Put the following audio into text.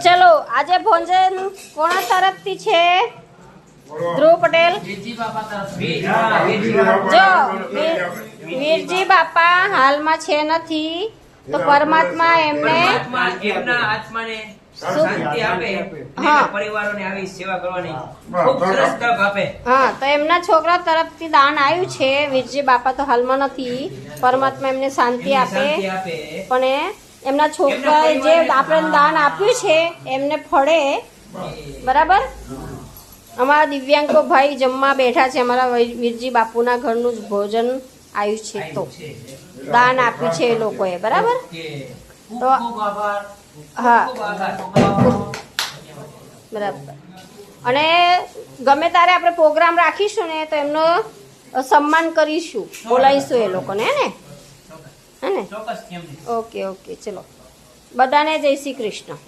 ચલો આજે ભોજન કોના તરફથી છે? ધ્રુવ પટેલ. જો વીરજી બાપા હાલમાં છે નથી તો પરમાત્મા એમને એમના આત્માને શાંતિ આપે, હા. પરિવારોને આવી સેવા કરવાની ખૂબ સરસ તક આપે. હા, તો એમના છોકરા તરફથી દાન આવ્યું છે. વીરજી બાપા તો હાલમાં નથી, પરમાત્મા એમને શાંતિ આપે. શાંતિ આપે. પણ એમના છોકરાએ જે આપણે દાન આપ્યું છે એમને ફળે. બરાબર. અમારા દિવ્યાંકો ભાઈ જમવા બેઠા છે. અમારા વીરજી બાપુના ઘરનું જ ભોજન આવ્યું છે, તો દાન આપ્યું છે એ લોકોએ. બરાબર. તો હા, બરાબર. અને ગમે ત્યારે આપણે પ્રોગ્રામ રાખીશું ને તો એમનો સન્માન કરીશું, બોલાવીશું એ લોકોને. હે ને? ઓકે ઓકે, ચલો બધાને જય શ્રી કૃષ્ણ.